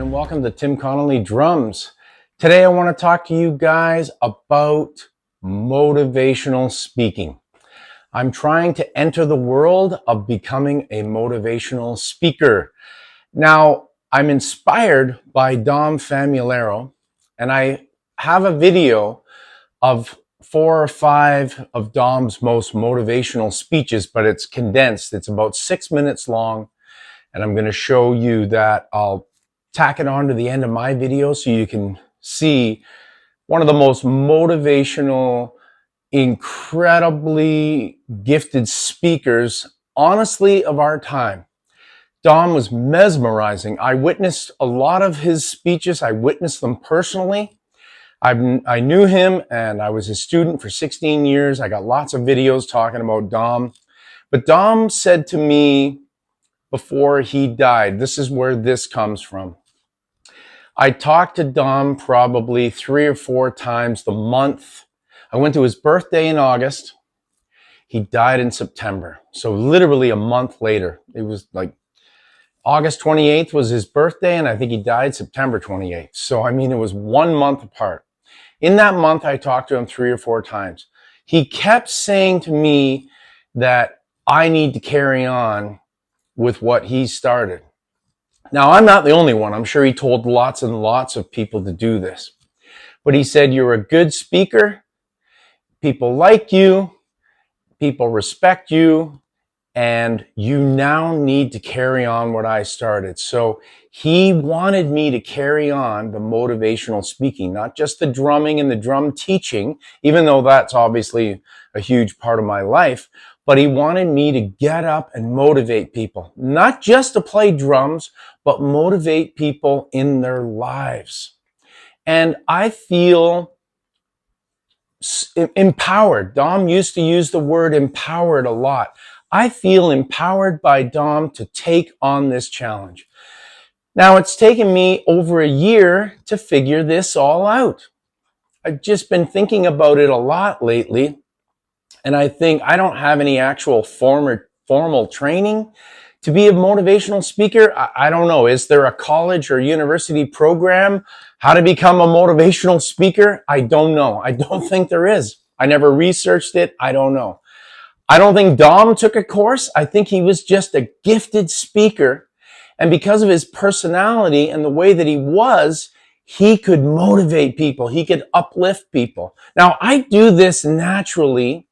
and welcome to Tim Connolly Drums. Today I want to talk to you guys about motivational speaking. I'm trying to enter the world of becoming a motivational speaker. Now, I'm inspired by Dom Famularo, and I have a video of 4 or 5 of Dom's most motivational speeches, but it's condensed. It's about 6 minutes long, and I'm going to show you that. I'll tack it on to the end of my video so you can see one of the most motivational, incredibly gifted speakers, honestly, of our time. Dom was mesmerizing. I witnessed a lot of his speeches. I witnessed them personally. I knew him and I was his student for 16 years. I got lots of videos talking about Dom. But Dom said to me before he died, this is where this comes from. I talked to Dom probably 3 or 4 times the month. I went to his birthday in August. He died in September. So literally a month later. It was like August 28th was his birthday, and I think he died September 28th. So, I mean, it was 1 month apart. In that month, I talked to him 3 or 4 times. He kept saying to me that I need to carry on with what he started. Now, I'm not the only one. I'm sure he told lots and lots of people to do this. But he said, you're a good speaker. People like you. People respect you. And you now need to carry on what I started. So he wanted me to carry on the motivational speaking, not just the drumming and the drum teaching, even though that's obviously a huge part of my life. But he wanted me to get up and motivate people, not just to play drums, but motivate people in their lives. And I feel empowered. Dom used to use the word empowered a lot. I feel empowered by Dom to take on this challenge. Now, it's taken me over a year to figure this all out. I've just been thinking about it a lot lately. And I think I don't have any actual formal training to be a motivational speaker. I don't know. Is there a college or university program how to become a motivational speaker? I don't know. I don't think there is. I never researched it. I don't know. I don't think Dom took a course. I think he was just a gifted speaker. And because of his personality and the way that he was, he could motivate people. He could uplift people. Now, I do this naturally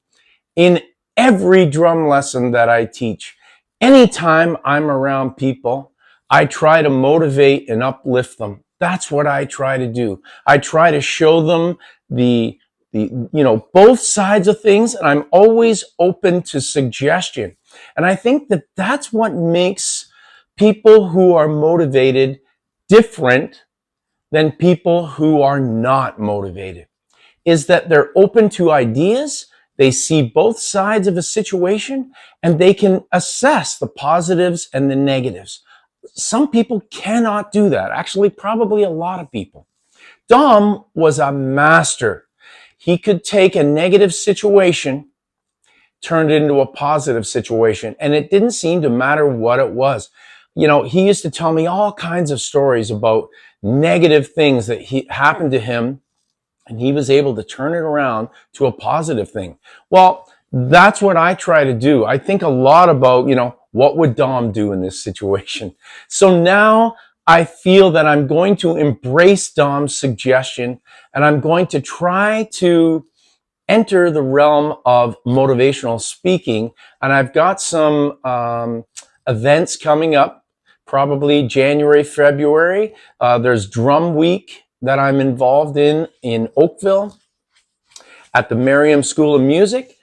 in every drum lesson that I teach. Anytime I'm around people, I try to motivate and uplift them. That's what I try to do. I try to show them both sides of things, and I'm always open to suggestion. And I think that that's what makes people who are motivated different than people who are not motivated, is that they're open to ideas. They see both sides of a situation, and they can assess the positives and the negatives. Some people cannot do that. Actually, probably a lot of people. Dom was a master. He could take a negative situation, turn it into a positive situation, and it didn't seem to matter what it was. You know, he used to tell me all kinds of stories about negative things that happened to him, and he was able to turn it around to a positive thing. Well, that's what I try to do. I think a lot about, what would Dom do in this situation? So now I feel that I'm going to embrace Dom's suggestion, and I'm going to try to enter the realm of motivational speaking. And I've got some events coming up, probably January, February. There's Drum Week that I'm involved in Oakville at the Merriam School of Music,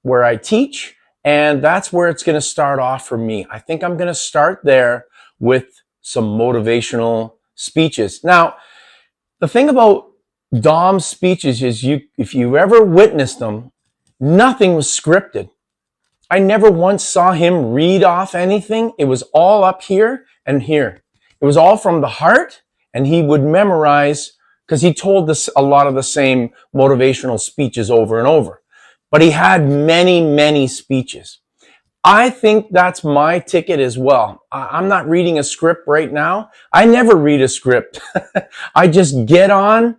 where I teach. And that's where it's going to start off for me. I think I'm going to start there with some motivational speeches. Now, the thing about Dom's speeches is if you ever witnessed them, nothing was scripted. I never once saw him read off anything. It was all up here and here. It was all from the heart, and he would memorize, because he told us a lot of the same motivational speeches over and over. But he had many, many speeches. I think that's my ticket as well. I'm not reading a script right now. I never read a script. I just get on,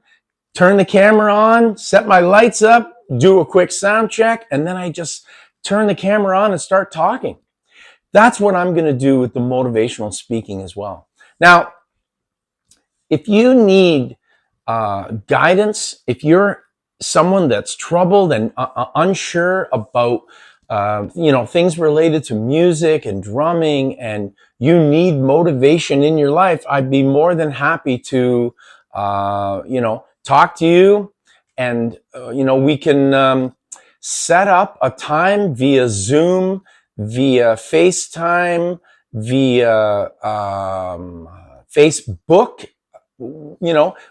turn the camera on, set my lights up, do a quick sound check, and then I just turn the camera on and start talking. That's what I'm going to do with the motivational speaking as well. Now, if you need guidance, if you're someone that's troubled and unsure about things related to music and drumming, and you need motivation in your life, I'd be more than happy to talk to you, and we can set up a time via Zoom, via FaceTime, via Facebook.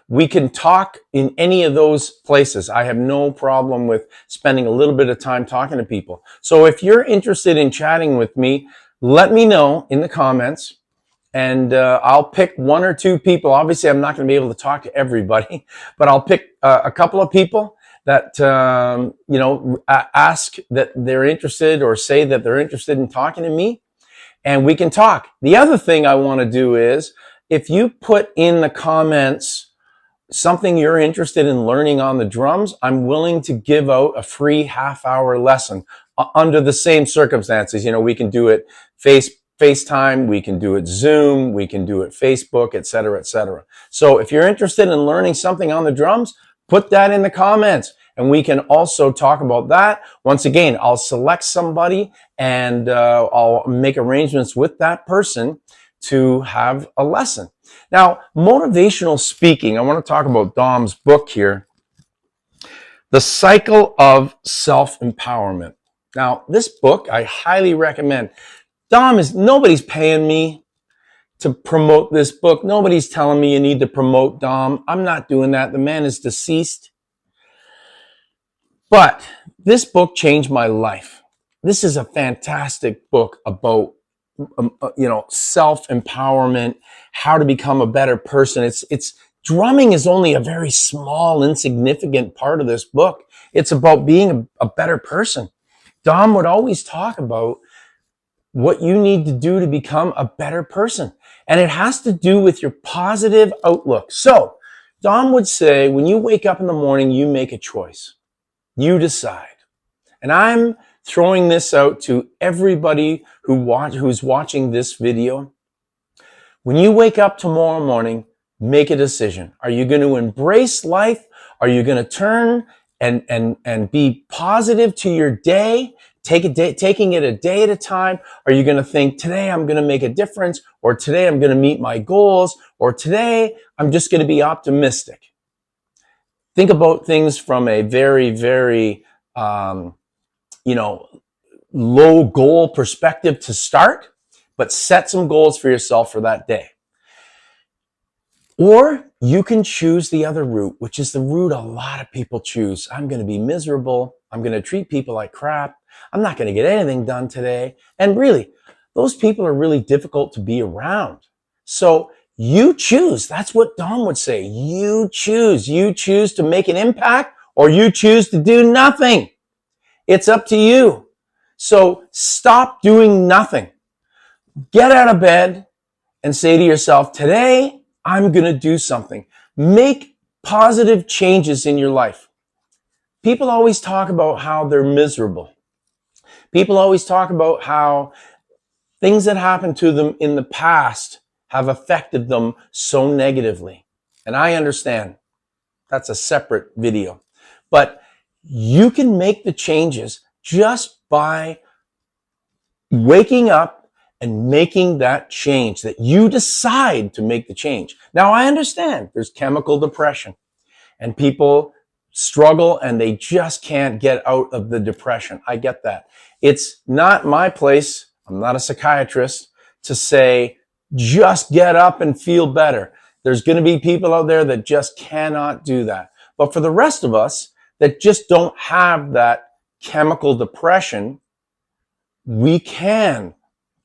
We can talk in any of those places. I have no problem with spending a little bit of time talking to people. So if you're interested in chatting with me, let me know in the comments, and I'll pick one or two people. Obviously, I'm not going to be able to talk to everybody, but I'll pick a couple of people that, ask that they're interested or say that they're interested in talking to me, and we can talk. The other thing I want to do is, if you put in the comments something you're interested in learning on the drums, I'm willing to give out a free half-hour lesson under the same circumstances. We can do it FaceTime, we can do it Zoom, we can do it Facebook, et cetera, et cetera. So if you're interested in learning something on the drums, put that in the comments, and we can also talk about that. Once again, I'll select somebody, and I'll make arrangements with that person to have a lesson. Now, motivational speaking, I want to talk about Dom's book here, The Cycle of Self-Empowerment. Now, this book I highly recommend. Nobody's paying me to promote this book. Nobody's telling me you need to promote Dom. I'm not doing that. The man is deceased. But this book changed my life. This is a fantastic book about self-empowerment, how to become a better person. It's drumming is only a very small, insignificant part of this book. It's about being a better person. Dom would always talk about what you need to do to become a better person. And it has to do with your positive outlook. So Dom would say, when you wake up in the morning, you make a choice. You decide. And I'm throwing this out to everybody who's watching this video. When you wake up tomorrow morning, make a decision. Are you going to embrace life? Are you going to turn and be positive to your day, taking it a day at a time? Are you going to think, today I'm going to make a difference, or today I'm going to meet my goals, or today I'm just going to be optimistic? Think about things from a very, very low goal perspective to start, but set some goals for yourself for that day. Or you can choose the other route, which is the route a lot of people choose. I'm going to be miserable. I'm going to treat people like crap. I'm not going to get anything done today. And really, those people are really difficult to be around. So you choose. That's what Dom would say. You choose. You choose to make an impact, or you choose to do nothing. It's up to you. So stop doing nothing. Get out of bed and say to yourself, today I'm going to do something. Make positive changes in your life. People always talk about how they're miserable. People always talk about how things that happened to them in the past have affected them so negatively. And I understand that's a separate video. But you can make the changes just by waking up and making that change, that you decide to make the change. Now, I understand there's chemical depression, and people struggle and they just can't get out of the depression. I get that. It's not my place, I'm not a psychiatrist, to say, just get up and feel better. There's going to be people out there that just cannot do that. But for the rest of us that just don't have that chemical depression, we can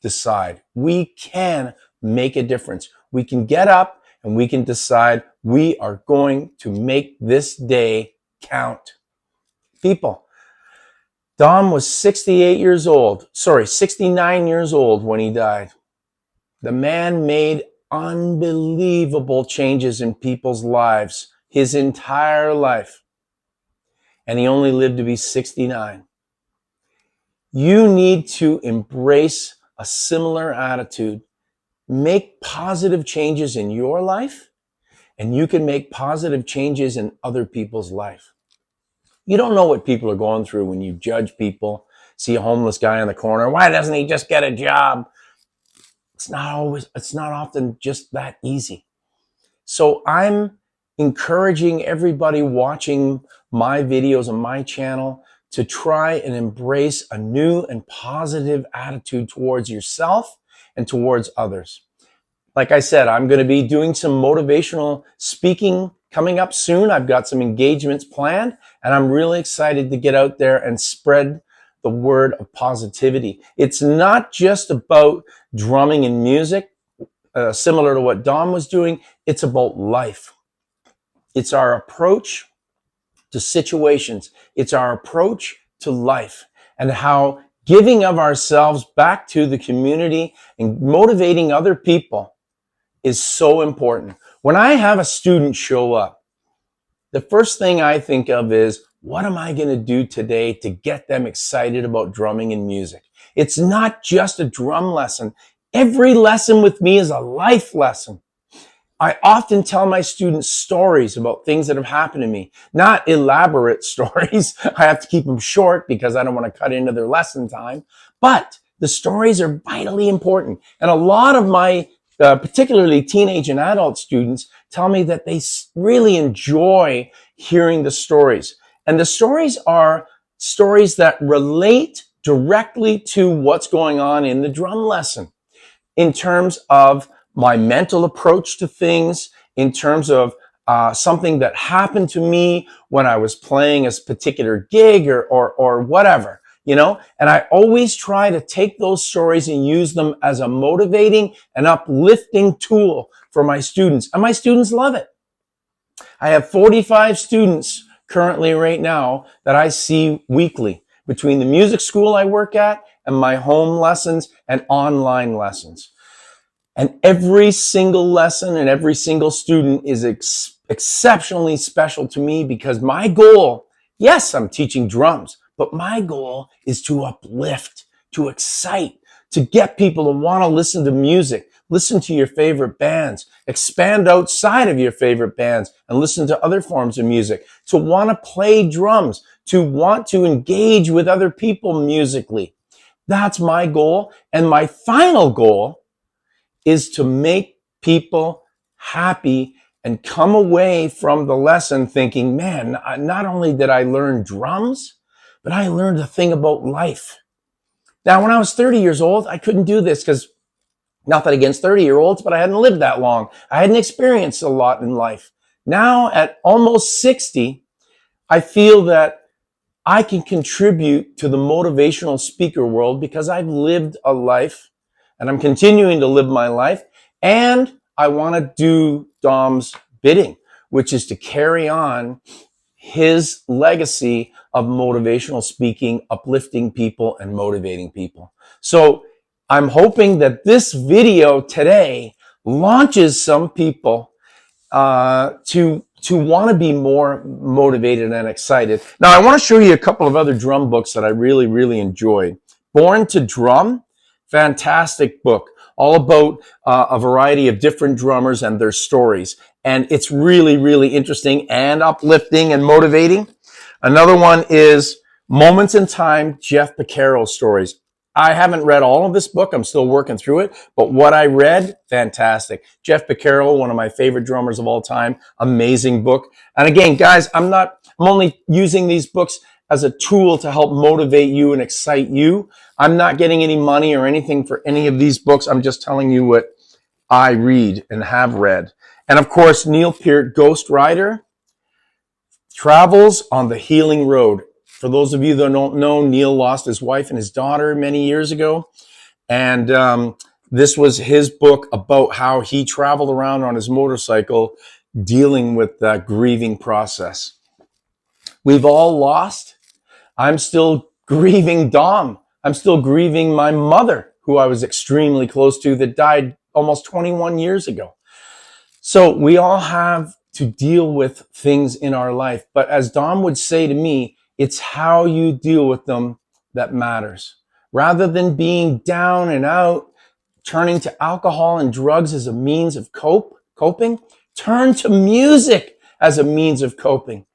decide. We can make a difference. We can get up and we can decide we are going to make this day count. People, Dom was 69 years old when he died. The man made unbelievable changes in people's lives his entire life. And he only lived to be 69. You need to embrace a similar attitude. Make positive changes in your life, and you can make positive changes in other people's life. You don't know what people are going through when you judge people, see a homeless guy in the corner. Why doesn't he just get a job? It's not often just that easy. So I'm encouraging everybody watching my videos on my channel to try and embrace a new and positive attitude towards yourself and towards others. Like I said, I'm going to be doing some motivational speaking coming up soon. I've got some engagements planned, and I'm really excited to get out there and spread the word of positivity. It's not just about drumming and music, similar to what Dom was doing. It's about life. It's our approach to situations. It's our approach to life, and how giving of ourselves back to the community and motivating other people is so important. When I have a student show up, the first thing I think of is, what am I going to do today to get them excited about drumming and music? It's not just a drum lesson. Every lesson with me is a life lesson. I often tell my students stories about things that have happened to me, not elaborate stories. I have to keep them short because I don't want to cut into their lesson time, but the stories are vitally important. And a lot of my particularly teenage and adult students tell me that they really enjoy hearing the stories. And the stories are stories that relate directly to what's going on in the drum lesson, in terms of my mental approach to things, in terms of something that happened to me when I was playing a particular gig or whatever, you know? And I always try to take those stories and use them as a motivating and uplifting tool for my students. And my students love it. I have 45 students currently right now that I see weekly between the music school I work at and my home lessons and online lessons. And every single lesson and every single student is exceptionally special to me, because my goal, yes, I'm teaching drums, but my goal is to uplift, to excite, to get people to want to listen to music, listen to your favorite bands, expand outside of your favorite bands and listen to other forms of music, to want to play drums, to want to engage with other people musically. That's my goal. And my final goal is to make people happy and come away from the lesson thinking, man, not only did I learn drums, but I learned a thing about life. Now, when I was 30 years old, I couldn't do this because, nothing against 30-year-olds, but I hadn't lived that long. I hadn't experienced a lot in life. Now, at almost 60, I feel that I can contribute to the motivational speaker world because I've lived a life and I'm continuing to live my life. And I want to do Dom's bidding, which is to carry on his legacy of motivational speaking, uplifting people and motivating people. So I'm hoping that this video today launches some people to want to be more motivated and excited. Now, I want to show you a couple of other drum books that I really, really enjoyed. Born to Drum, fantastic book, all about a variety of different drummers and their stories. And it's really, really interesting and uplifting and motivating. Another one is Moments in Time, Jeff Piccaro's stories. I haven't read all of this book. I'm still working through it. But what I read, fantastic. Jeff Piccaro, one of my favorite drummers of all time. Amazing book. And again, guys, I'm only using these books as a tool to help motivate you and excite you. I'm not getting any money or anything for any of these books. I'm just telling you what I read and have read. And of course, Neil Peart, Ghost Rider, Travels on the Healing Road. For those of you that don't know, Neil lost his wife and his daughter many years ago. And this was his book about how he traveled around on his motorcycle dealing with that grieving process. We've all lost. I'm still grieving Dom. I'm still grieving my mother, who I was extremely close to, that died almost 21 years ago. So we all have to deal with things in our life. But as Dom would say to me, it's how you deal with them that matters. Rather than being down and out, turning to alcohol and drugs as a means of coping, turn to music as a means of coping.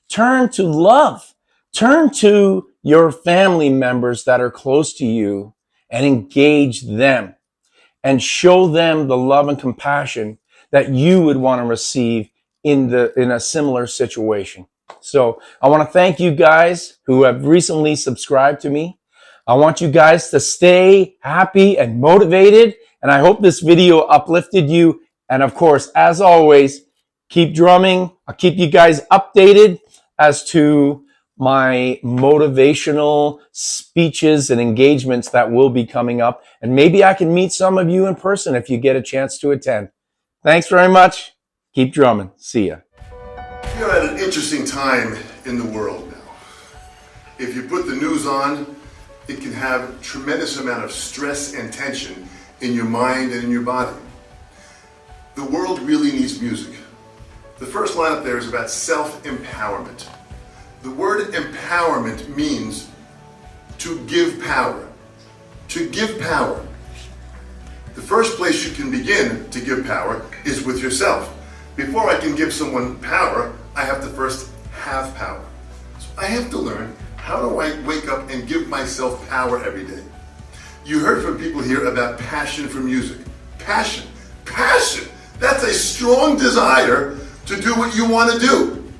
Turn to love. Turn to your family members that are close to you and engage them and show them the love and compassion that you would want to receive in a similar situation. So I want to thank you guys who have recently subscribed to me. I want you guys to stay happy and motivated. And I hope this video uplifted you. And of course, as always, keep drumming. I'll keep you guys updated as to my motivational speeches and engagements that will be coming up. And maybe I can meet some of you in person if you get a chance to attend. Thanks very much. Keep drumming. See ya. You're at an interesting time in the world now. If you put the news on, it can have a tremendous amount of stress and tension in your mind and in your body. The world really needs music. The first line up there is about self-empowerment. The word empowerment means to give power. To give power. The first place you can begin to give power is with yourself. Before I can give someone power, I have to first have power. So I have to learn, how do I wake up and give myself power every day? You heard from people here about passion for music. Passion. Passion! That's a strong desire to do what you want to do.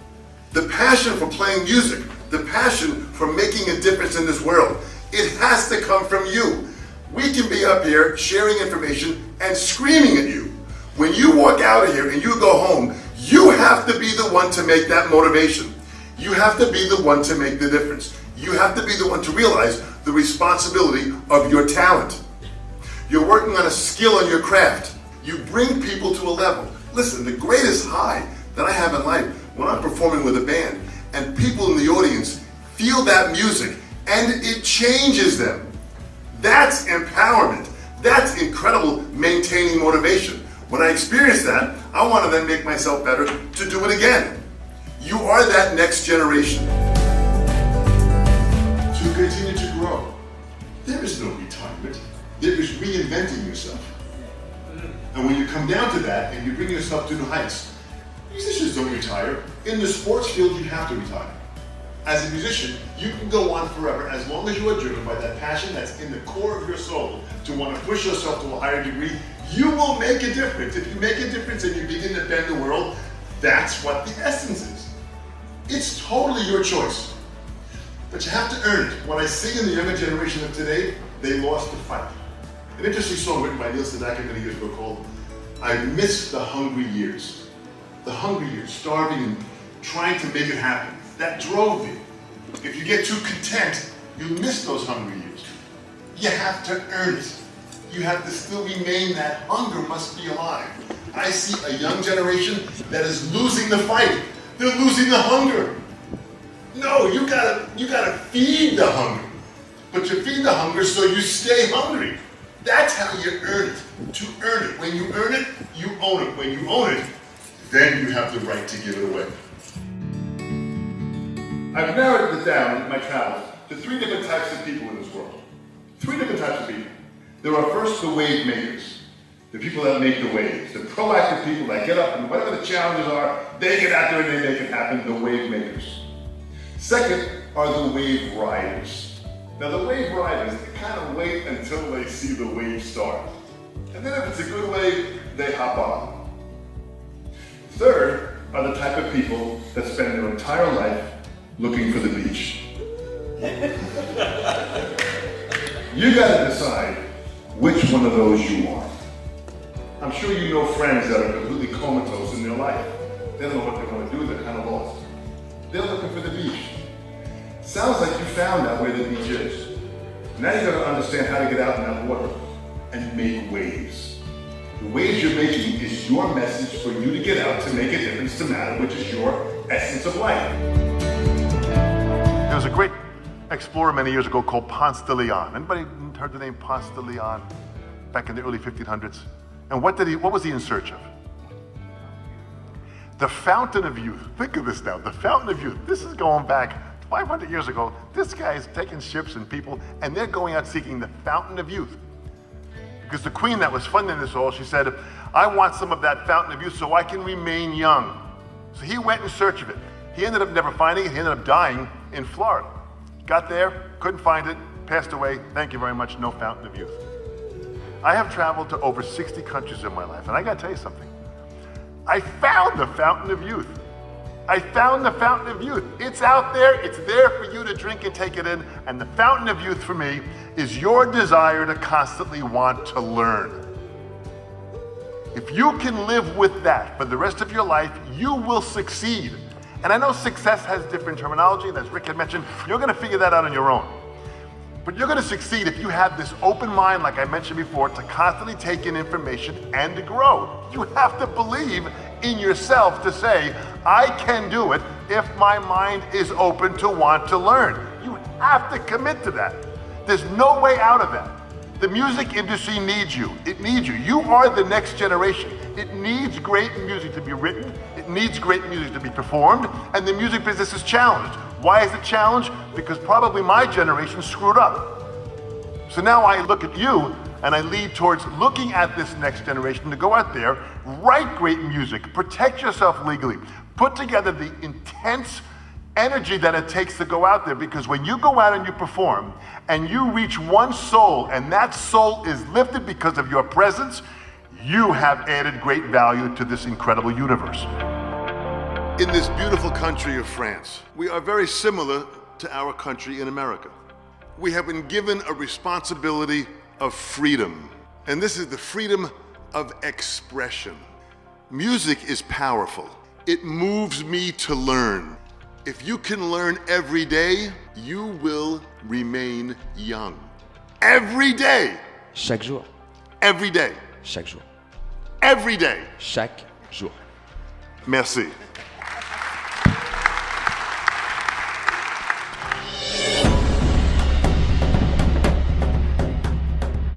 The passion for playing music, the passion for making a difference in this world, it has to come from you. We can be up here sharing information and screaming at you. When you walk out of here and you go home, you have to be the one to make that motivation. You have to be the one to make the difference. You have to be the one to realize the responsibility of your talent. You're working on a skill in your craft. You bring people to a level. Listen, the greatest high that I have in life, when I'm performing with a band and people in the audience feel that music and it changes them. That's empowerment. That's incredible maintaining motivation. When I experience that, I want to then make myself better to do it again. You are that next generation. To continue to grow, there is no retirement. There is reinventing yourself. And when you come down to that and you bring yourself to new heights, musicians don't retire. In the sports field, you have to retire. As a musician, you can go on forever as long as you are driven by that passion that's in the core of your soul to want to push yourself to a higher degree. You will make a difference. If you make a difference and you begin to bend the world, that's what the essence is. It's totally your choice. But you have to earn it. When I sing in the younger generation of today, they lost the fight. An interesting song written by Neil Sedaka many years ago called I Miss the Hungry Years. The hungry years, starving and trying to make it happen. That drove you. If you get too content, you miss those hungry years. You have to earn it. You have to still remain, that hunger must be alive. I see a young generation that is losing the fight. They're losing the hunger. No, you gotta feed the hunger. But you feed the hunger so you stay hungry. That's how you earn it. To earn it. When you earn it, you own it. When you own it, then you have the right to give it away. I've narrowed it down in my travels to 3 different types of people in this world. 3 different types of people. There are first the wave makers. The people that make the waves. The proactive people that get up and whatever the challenges are, they get out there and they make it happen, the wave makers. Second are the wave riders. Now the wave riders, they kind of wait until they see the wave start. And then if it's a good wave, they hop on. Third are the type of people that spend their entire life looking for the beach. You gotta decide which one of those you are. I'm sure you know friends that are completely comatose in their life. They don't know what they want to do, they're kind of lost. They're looking for the beach. Sounds like you found out where the beach is. Now you gotta understand how to get out in that water and make waves. The waves you're making is your message for you to get out to make a difference to matter, which is your essence of life. There was a great explorer many years ago called Ponce de Leon. Anybody heard the name Ponce de Leon back in the early 1500s? And what was he in search of? The fountain of youth. Think of this now, the fountain of youth. This is going back 500 years ago. This guy is taking ships and people, and they're going out seeking the fountain of youth. Because the queen that was funding this all, she said, I want some of that fountain of youth so I can remain young. So he went in search of it. He ended up never finding it. He ended up dying in Florida. Got there, couldn't find it, passed away. Thank you very much, no fountain of youth. I have traveled to over 60 countries in my life, and I gotta tell you something. I found the fountain of youth. I found the fountain of youth. It's out there, it's there for you to drink and take it in, and the fountain of youth for me is your desire to constantly want to learn. If you can live with that for the rest of your life, you will succeed. And I know success has different terminology, and as Rick had mentioned, you're gonna figure that out on your own. But you're gonna succeed if you have this open mind, like I mentioned before, to constantly take in information and to grow. You have to believe in yourself to say, I can do it if my mind is open to want to learn. You have to commit to that. There's no way out of that. The music industry needs you. It needs you. You are the next generation. It needs great music to be written. It needs great music to be performed. And the music business is challenged. Why is it challenged? Because probably my generation screwed up. So now I look at you and I lead towards looking at this next generation to go out there, write great music, protect yourself legally, put together the intense energy that it takes to go out there, because when you go out and you perform and you reach one soul and that soul is lifted because of your presence, you have added great value to this incredible universe. In this beautiful country of France, we are very similar to our country in America. We have been given a responsibility of freedom, and this is the freedom of expression. Music is powerful. It moves me to learn. If you can learn every day, you will remain young. Every day. Chaque jour. Every day. Chaque jour. Every day. Chaque jour. Merci.